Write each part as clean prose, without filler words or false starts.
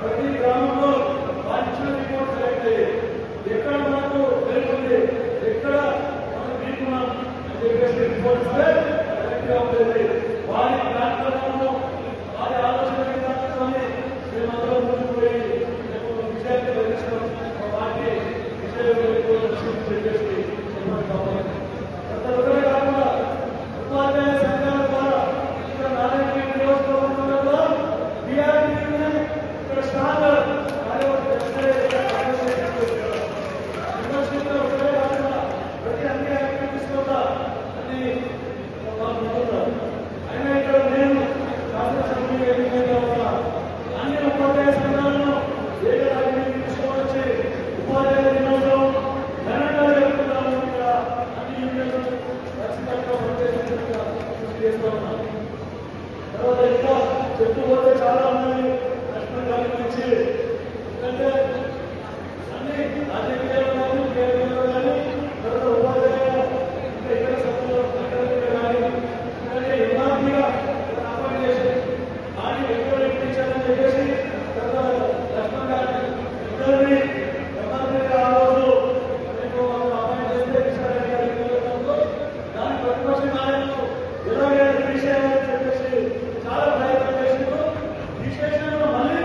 ప్రతి గ్రామంలో వారి రిపోర్ట్ సెలెక్ట్ ఎక్కడ మనకు వెళ్తుంది ఎక్కడ మనం తీసుకున్నాం అని చెప్పేసి రిపోర్ట్ ఇస్తే కరెక్ట్గా ఉంటుంది. వారి ప్లాట్ఫామ్లో వారి ఆలోచన విధానాన్ని మేమందరం ముందుకు పోయి విజయాన్ని ప్రదర్శించడం వాటి విజయం చెప్పేసి ప్రతి ఒక్కరే కాకుండా ఉపాధ్యాయ సంఘాల ద్వారా ఇక్కడ నారాయణ నియోజకవర్గంలో బీఆర్పీని ఇక్కడ స్ట్రాంగ్ ప్రతి అన్ని యాక్టివిటీస్ వల్ల అన్ని అయినా ఇక్కడ నేను శాసనసభ్యులు ఎన్నికైన అన్ని ఉపాధ్యాయ సంఘాలను ఏకరాజ్యాన్ని తీసుకొని వచ్చి ఉపాధ్యాయ దినోత్సవం ఘనంగా జరుపుకుంటాము. ఇక్కడ అన్ని యూనియన్లు ఖచ్చితంగా పనిచేసేందుకు కృషి చేస్తూ ఉన్నాను. తర్వాత ఇంకా చెప్పుకోతే చాలా ఉన్నాయి లక్ష్మణ్ గారి గురించి. ఎందుకంటే అన్ని రాజకీయాలు కానీ కేంద్రంలో కానీ తర్వాత ఉపాధ్యాయ ఇంకా ఇతర సభ్యులు కానీ ఎందుకంటే ఎంఆర్పీగా అపాయింట్ చేసి కానీ ఎక్కువ ఇప్పించాలని చెప్పేసి తర్వాత లక్ష్మణ్ గారిని ఇద్దరిని ఎంఆర్పీగా ఆ రోజు అపాయింట్ చేస్తే కిషన్ గారి దాని ప్రతిపక్ష నాయకులు ఎలాగైనా తీసేయాలని చెప్పేసి చాలా ప్రయత్నం చేసిండు. విశేషంగా మళ్ళీ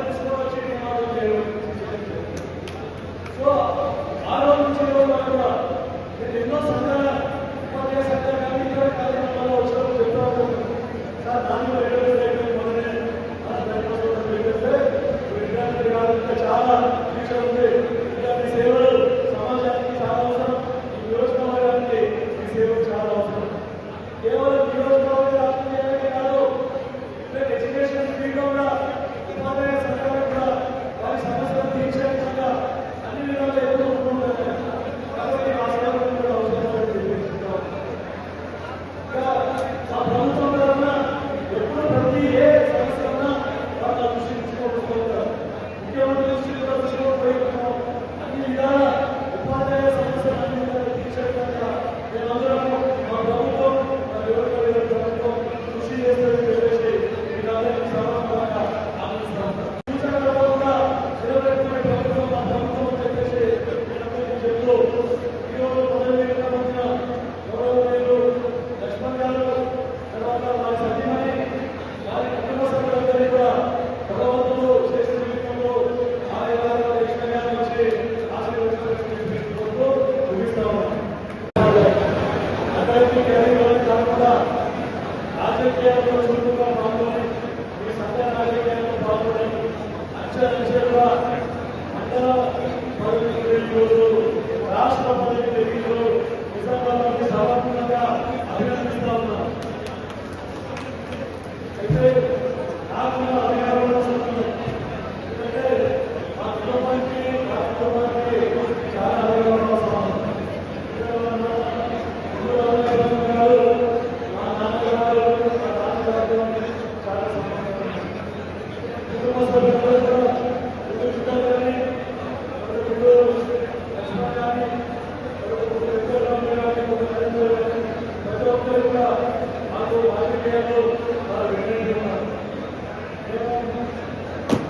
తీసుకువచ్చి నిర్మాణం చేయడం. సో ఆ రోజు నుంచి కూడా నేను ఎన్నో సంఘాల ఉపాధ్యాయ సంఘాలు కానీ ఇతర కార్యక్రమాల్లో వచ్చినప్పుడు చెప్తాను సార్ దానిలో విద్యార్థి కావాలంటే చాలా ఫ్యూచర్ ఉంది. విద్యార్థి సేవలు సమాజానికి చాలా అవసరం. ఈ నియోజకవర్గానికి ఈ సేవలు చాలా అవసరం. కేవలం నియోజకవర్గ రాష్ట్రీయాలే కాదు ఎడ్యుకేషన్ ఫీల్డ్ కూడా ఉపాధ్యాయ సంఘాలు కూడా వారి సమస్యలు తీర్చే విధంగా అన్ని విధాలు ఎదురు ఉంటున్నాయి. కాబట్టి ఆ సేవలు కూడా అవసరం తెలియజేస్తున్నాం. ఇంకా మా ప్రభుత్వం తరఫున ఎప్పుడు ప్రతి ఏ సమస్య ఉన్నా వాళ్ళ దృష్టి తీసుకోబడుతుంటారు. ముఖ్యమంత్రి దృష్టి కూడా తీసుకోబోతున్నాం. అన్ని విధాల ఉపాధ్యాయ సమస్యలు అన్ని విధాలు తీర్చే విధంగా మేమందరం మా ప్రభుత్వం ప్రభుత్వం కృషి చేస్తుందని చెప్పేసి మీరందరికీ సమర్పంగా ఆలోచిస్తాం. కూడా నిలబెట్టుకునే ప్రభుత్వం మా ప్రభుత్వం అని చెప్పేసి మీరందరికీ చెప్తూ ఈరోజు పదవి వచ్చిన గౌరవనీయులు లక్ష్మణ్ గారు తర్వాత వారి సతీమణి వారి కుటుంబ సభ్యులందరినీ కూడా భగవంతుడు చేసిన విషయంలో ఆయన ఇష్టంగా వచ్చి ఆశీర్వదించుకుంటూ ముగిస్తా ఉన్నాం. అందరికీ కాకుండా రాజకీయాల్లో చురుకుగా పాల్గొని ఈ సంఘ రాజకీయాల్లో పాల్గొని అక్షరక్షలుగా మండల పదవి రాష్ట్ర పదవి తెలియదు నిజామాబాద్కి సమర్పణగా అభినందిస్తా ఉన్నాను. అయితే నాకు అధికారంలో వస్తుంది. ఎందుకంటే మా కుటుంబానికి చాలా అధికారంలో వస్తాను. మా నాన్నగారు మా నాన్నగారు చాలా సంబంధం కుటుంబ సభ్యులు